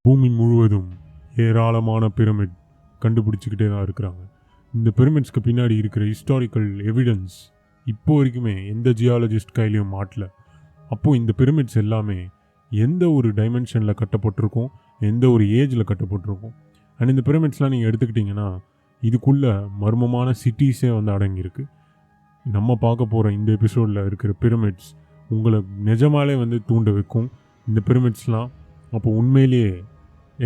பூமி முழுவதும் ஏராளமான பிரமிட் கண்டுபிடிச்சிக்கிட்டே தான் இருக்கிறாங்க. இந்த பிரமிட்ஸ்க்கு பின்னாடி இருக்கிற ஹிஸ்டாரிக்கல் எவிடன்ஸ் இப்போ வரைக்குமே எந்த ஜியாலஜிஸ்ட் கையிலையும் மாட்டல. அப்போது இந்த பிரமிட்ஸ் எல்லாமே எந்த ஒரு டைமென்ஷனில் கட்டப்பட்டிருக்கும், எந்த ஒரு ஏஜில் கட்டப்பட்டிருக்கும். அண்ட் இந்த பிரமிட்ஸ்லாம் நீங்கள் எடுத்துக்கிட்டிங்கன்னா இதுக்குள்ளே மர்மமான சிட்டிஸே வந்து அடங்கியிருக்கு. நம்ம பார்க்க போகிற இந்த எபிசோடில் இருக்கிற பிரமிட்ஸ் உங்களை நிஜமாலே வந்து தூண்ட வைக்கும். இந்த பிரமிட்ஸ்லாம் அப்போ உண்மையிலேயே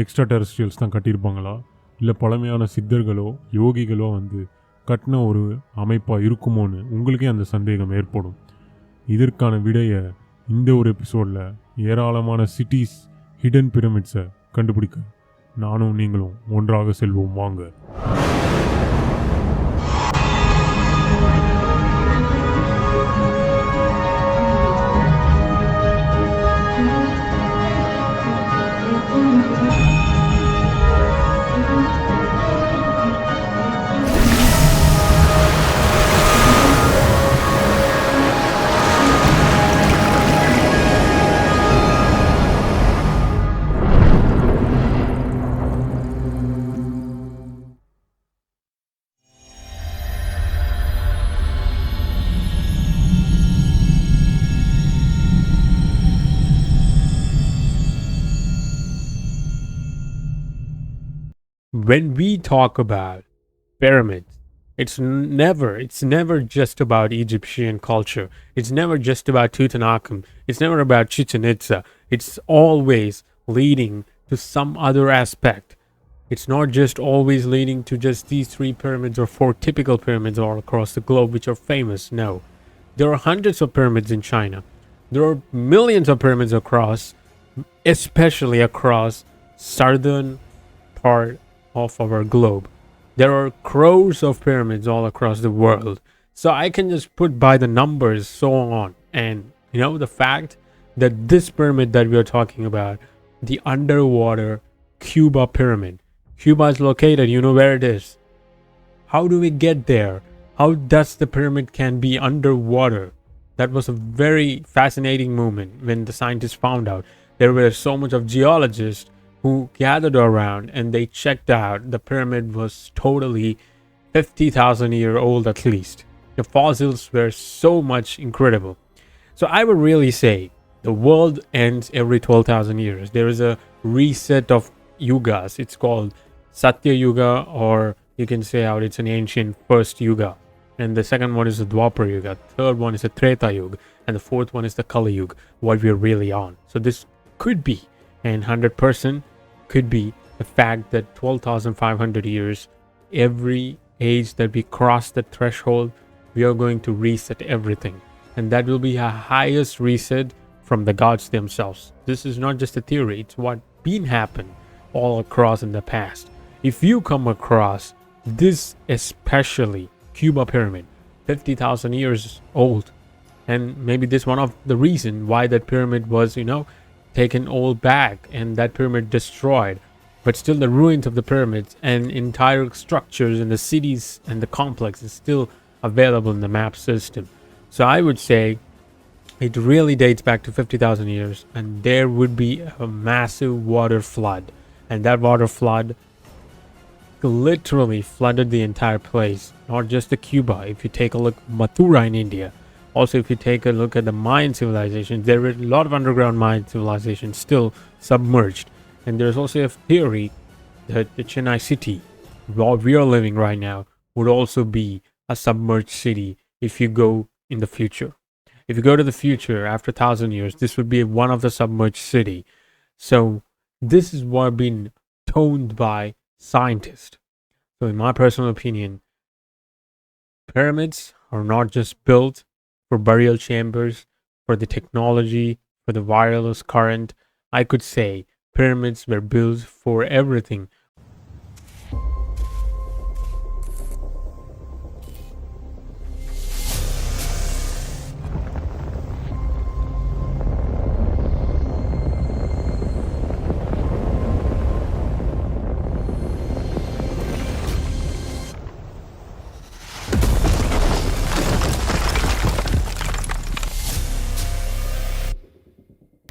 எக்ஸ்ட்ரா டெரஸ்ட்ரியல்ஸ் தான் கட்டியிருப்பாங்களா, இல்லை பழமையான சித்தர்களோ யோகிகளோ வந்து கட்டின ஒரு அமைப்பாக இருக்குமோன்னு உங்களுக்கே அந்த சந்தேகம் ஏற்படும். இதற்கான விடையை இந்த ஒரு எபிசோடில் ஏராளமான சிட்டிஸ் ஹிடன் பிரமிட்ஸை கண்டுபிடிக்க நானும் நீங்களும் ஒன்றாக செல்வோம். வாங்க. When we talk about pyramids, it's never just about Egyptian culture. It's never just about Tutankhamun. It's never about Chichen Itza. It's always leading to some other aspect. It's not just always leading to just these 3 pyramids or 4 typical pyramids all across the globe which are famous. No. There are hundreds of pyramids in China. There are millions of pyramids across, especially across southern part of our globe. There are crores of pyramids all across the world. So I can just put by the numbers so on. And the fact that this pyramid that we are talking about, the underwater Cuba pyramid. Cuba is located, you know where it is. How do we get there? How does the pyramid can be underwater? That was a very fascinating moment when the scientists found out. There were so much of geologists who gathered around and they checked out the pyramid was totally 50,000 year old at least. The fossils were so much incredible. So I would really say the world ends every 12,000 years. There is a reset of yugas. It's called Satya Yuga, or you can say out it's an ancient first yuga. And the second one is the Dwapar Yuga. Third one is the Treta Yuga. And the fourth one is the Kali Yuga, what we're really on. So this could be, and 100% could be, the fact that 12,500 years, every age that we cross the threshold, we are going to reset everything. And that will be a highest reset from the gods themselves. This is not just a theory, it's what been happened all across in the past. If you come across this, especially Cuba pyramid, 50,000 years old, and maybe this one of the reason why that pyramid was, taken all back and that pyramid destroyed, but still the ruins of the pyramids and entire structures and the cities and the complex is still available in the map system. So I would say it really dates back to 50,000 years, and there would be a massive water flood, and that water flood literally flooded the entire place, not just the Cuba. If you take a look at Mathura in India, also if you take a look at the Mayan civilization, there were a lot of underground Mayan civilizations still submerged. And there's also a theory that the Chennai city, where we are living right now, would also be a submerged city if you go in the future. If you go to the future after 1,000 years, this would be one of the submerged city. So this is what been toned by scientists. So in my personal opinion, pyramids are not just built for burial chambers, for the technology, for the wireless current. I could say pyramids were built for everything.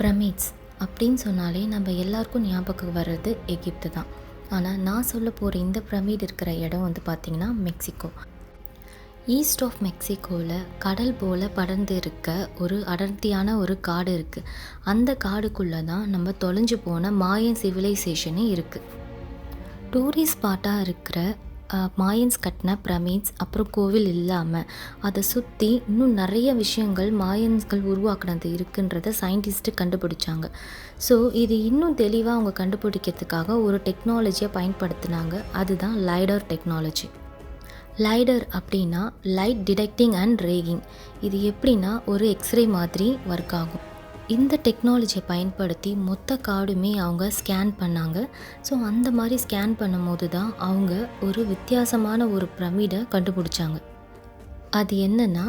Pyramids அப்படின்னு சொன்னாலே நம்ம எல்லாருக்கும் ஞாபகம் வர்றது எகிப்து தான். ஆனால் நான் சொல்ல போகிற இந்த பிரமிட் இருக்கிற இடம் வந்து பார்த்திங்கன்னா மெக்சிகோ. ஈஸ்ட் ஆஃப் மெக்சிகோவில் கடல் போல் படர்ந்து இருக்க ஒரு அடர்த்தியான ஒரு காடு இருக்குது. அந்த காடுக்குள்ளே தான் நம்ம தொலைஞ்சு போன மாயன் சிவிலைசேஷனே இருக்குது. டூரிஸ்ட் ஸ்பாட்டாக இருக்கிற மாயன்ஸ் கட்டின பிரமிட்ஸ் அப்புறம் கோவில் இல்லாமல் அதை சுற்றி இன்னும் நிறைய விஷயங்கள் மாயன்ஸ்கள் உருவாக்குனது இருக்குன்றத சயின்டிஸ்ட்டு கண்டுபிடிச்சாங்க. ஸோ இது இன்னும் தெளிவாக அவங்க கண்டுபிடிக்கிறதுக்காக ஒரு டெக்னாலஜியை பயன்படுத்தினாங்க. அதுதான் லைடர் டெக்னாலஜி. லைடர் அப்படின்னா லைட் டிடெக்டிங் அண்ட் ரேகிங். இது எப்படின்னா ஒரு எக்ஸ்ரே மாதிரி ஒர்க் ஆகும். இந்த டெக்னாலஜியை பயன்படுத்தி மொத்த காடுமே அவங்க ஸ்கேன் பண்ணாங்க. ஸோ அந்த மாதிரி ஸ்கேன் பண்ணும்போது தான் அவங்க ஒரு வித்தியாசமான ஒரு பிரமிடை கண்டுபிடிச்சாங்க. அது என்னென்னா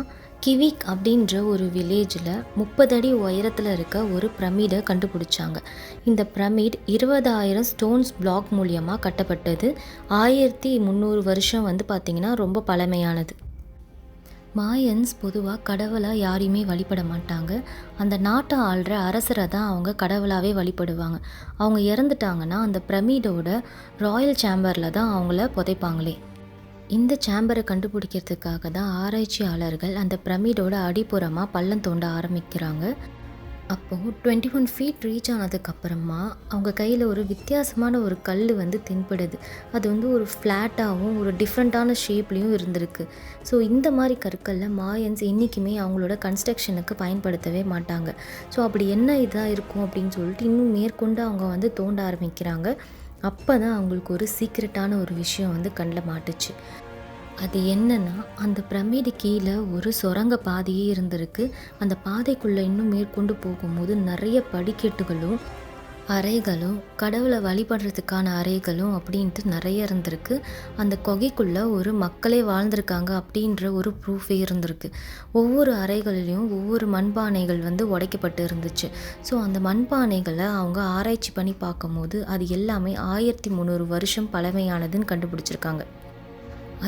கிவிக் அப்படின்ற ஒரு வில்லேஜில் 30 அடி உயரத்தில் இருக்க ஒரு பிரமிடை கண்டுபிடிச்சாங்க. இந்த பிரமிட் 20,000 ஸ்டோன்ஸ் பிளாக் மூலியமாக கட்டப்பட்டது. 1300 வருஷம் வந்து பார்த்திங்கன்னா ரொம்ப பழமையானது. மாயன்ஸ் பொதுவாக கடவுளாக யாரையுமே வழிபட மாட்டாங்க. அந்த நாட்டை ஆள்ற அரசரை தான் அவங்க கடவுளாகவே வழிபடுவாங்க. அவங்க இறந்துட்டாங்கன்னா அந்த பிரமிடோட ராயல் சேம்பரில் தான் அவங்கள புதைப்பாங்களே. இந்த சேம்பரை கண்டுபிடிக்கிறதுக்காக தான் ஆராய்ச்சியாளர்கள் அந்த பிரமிடோட அடிப்புறமாக பள்ளம் தோண்ட ஆரம்பிக்கிறாங்க. அப்போது 21 ஃபீட் ரீச் ஆனதுக்கப்புறமா அவங்க கையில் ஒரு வித்தியாசமான ஒரு கல் வந்து தென்படுது. அது வந்து ஒரு ஃப்ளாட்டாகவும் ஒரு டிஃப்ரெண்ட்டான ஷேப்லேயும் இருந்திருக்கு. ஸோ இந்த மாதிரி கற்களில் மாயன்ஸ் என்றைக்குமே அவங்களோட கன்ஸ்ட்ரக்ஷனுக்கு பயன்படுத்தவே மாட்டாங்க. ஸோ அப்படி என்ன இதாக இருக்கும் அப்படின்னு சொல்லிட்டு இன்னும் மேற்கொண்டு அவங்க வந்து தோண்ட ஆரம்பிக்கிறாங்க. அப்போ தான் அவங்களுக்கு ஒரு சீக்ரெட்டான ஒரு விஷயம் வந்து கண்ணில் மாட்டுச்சு. அது என்னன்னா அந்த பிரமிடு கீழே ஒரு சுரங்க பாதையே இருந்திருக்கு. அந்த பாதைக்குள்ளே இன்னும் மேற்கொண்டு போகும்போது நிறைய படிக்கட்டுகளும் அறைகளும் கடவுளை வழிபடுறதுக்கான அறைகளும் அப்படின்ட்டு நிறைய இருந்திருக்கு. அந்த குகைக்குள்ளே ஒரு மக்களே வாழ்ந்திருக்காங்க அப்படின்ற ஒரு ப்ரூஃபே இருந்திருக்கு. ஒவ்வொரு அறைகளிலையும் ஒவ்வொரு மண்பானைகள் வந்து உடைக்கப்பட்டு இருந்துச்சு. ஸோ அந்த மண்பானைகளை அவங்க ஆராய்ச்சி பண்ணி பார்க்கும்போது அது எல்லாமே 1300 வருஷம் பழமையானதுன்னு கண்டுபிடிச்சிருக்காங்க.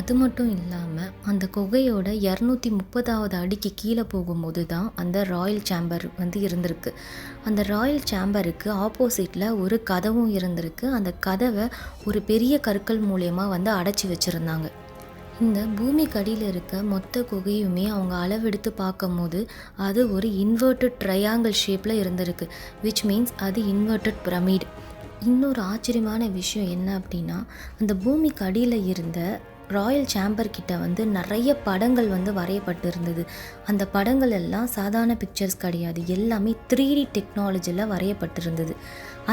அது மட்டும் இல்லாமல் அந்த குகையோட 230வது அடிக்கு கீழே போகும்போது தான் அந்த ராயல் சேம்பர் வந்து இருந்திருக்கு. அந்த ராயல் சேம்பருக்கு ஆப்போசிட்டில் ஒரு கதவும் இருந்திருக்கு. அந்த கதவை ஒரு பெரிய கற்கள் மூலயமா வந்து அடைச்சி வச்சுருந்தாங்க. இந்த பூமிக்கு அடியில் இருக்க மொத்த குகையுமே அவங்க அளவெடுத்து பார்க்கும்போது அது ஒரு இன்வெர்டட் ட்ரையாங்கிள் ஷேப்பில் இருந்திருக்கு. விச் மீன்ஸ் அது இன்வெர்டட் பிரமிட். இன்னொரு ஆச்சரியமான விஷயம் என்ன அப்படின்னா அந்த பூமிக்கு அடியில் இருந்த ராயல் சேம்பர் கிட்ட வந்து நிறைய படங்கள் வந்து வரையப்பட்டு இருந்தது. அந்த படங்கள் எல்லாம் சாதாரண பிக்சர்ஸ் கிடையாது, எல்லாமே 3D டெக்னாலஜியில் வரையப்பட்டிருந்தது.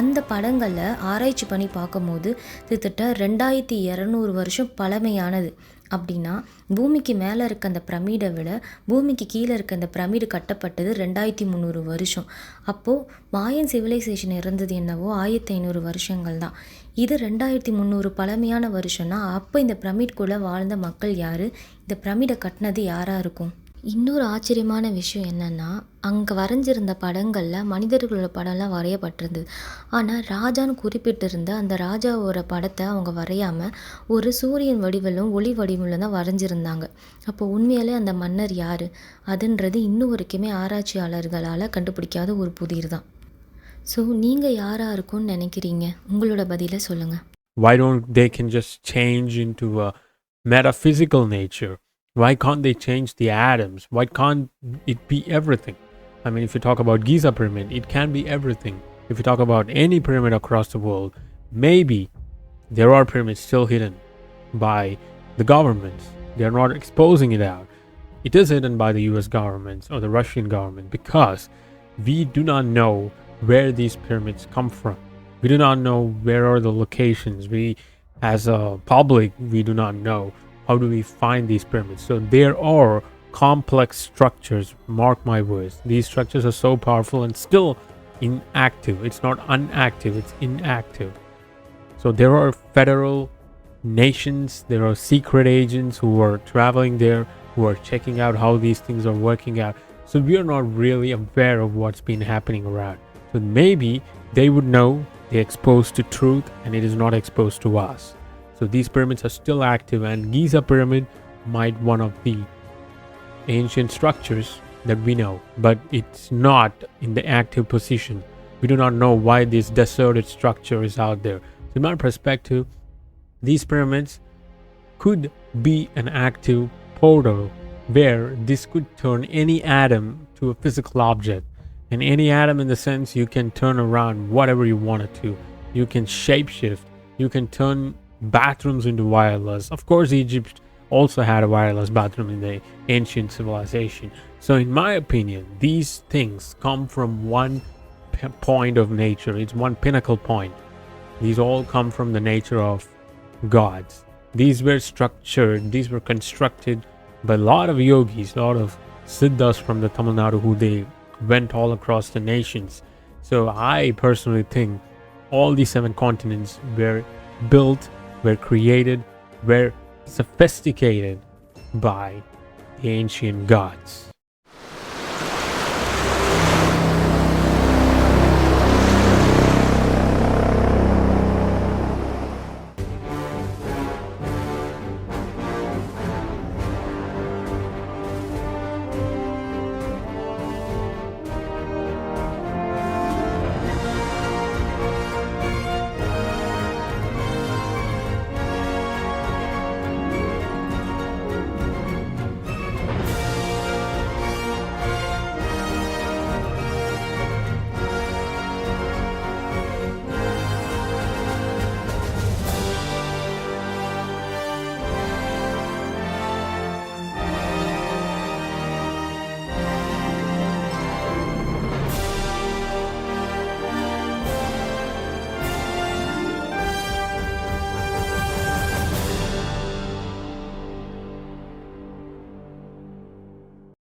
அந்த படங்களை ஆராய்ச்சி பண்ணி பார்க்கும்போது கிட்டத்தட்ட 2200 வருஷம் பழமையானது. அப்படின்னா பூமிக்கு மேலே இருக்க அந்த பிரமிடை விட பூமிக்கு கீழே இருக்க அந்த பிரமிடு கட்டப்பட்டது 2300 வருஷம். அப்போது மாயன் சிவிலைசேஷன் இருந்தது என்னவோ 1500 வருஷங்கள் தான். இது 2300 பழமையான வருஷம்னா அப்போ இந்த பிரமிட்குள்ளே வாழ்ந்த மக்கள் யார்? இந்த பிரமிடை கட்டினது யாராக இருக்கும்? இன்னொரு ஆச்சரியமான விஷயம் என்னென்னா அங்கே வரைஞ்சிருந்த படங்களில் மனிதர்களோட படம்லாம் வரையப்பட்டிருந்தது. ஆனால் ராஜான்னு குறிப்பிட்டிருந்த அந்த ராஜாவோட படத்தை அவங்க வரையாமல் ஒரு சூரியன் வடிவிலும் ஒளி வடிவிலும் தான் வரைஞ்சிருந்தாங்க. அப்போ உண்மையிலே அந்த மன்னர் யார் அதுன்றது இன்னும் வரைக்குமே ஆராய்ச்சியாளர்களால் கண்டுபிடிக்காத ஒரு புதிர் தான். ஸோ நீங்கள் யாராக இருக்கும்னு நினைக்கிறீங்க? உங்களோட பதிலை சொல்லுங்கள். Why don't they can just change into a metaphysical nature? Why can't they change the atoms? Why can't it be everything? I mean, if you talk about Giza pyramid, it can be everything. If you talk about any pyramid across the world, maybe there are pyramids still hidden by the governments. They are not exposing it out. It is hidden by the US governments or the Russian government because we do not know where these pyramids come from. We do not know where are the locations. We, as a public, we do not know. How do we find these pyramids? So there are complex structures, mark my words. These structures are so powerful and still inactive. It's not unactive, it's inactive. So there are federal nations, there are secret agents who are traveling there, who are checking out how these things are working out. So we are not really aware of what's been happening around. So maybe they would know they're exposed to truth and it is not exposed to us. So these pyramids are still active, and Giza pyramid might one of the ancient structures that we know, but it's not in the active position We do not know why this deserted structure is out there. So in my perspective, these pyramids could be an active portal where this could turn any atom to a physical object. And any atom, in the sense, you can turn around whatever you wanted to. You can shapeshift. You can turn bathrooms into wireless. Of course, Egypt also had a wireless bathroom in the ancient civilization. So in my opinion, these things come from one point of nature. It's one pinnacle point. These all come from the nature of gods. These were structured, these were constructed by a lot of yogis, a lot of siddhas from the Tamil Nadu, who they went all across the nations. So I personally think all these 7 continents were built, were created, were sophisticated by the ancient gods.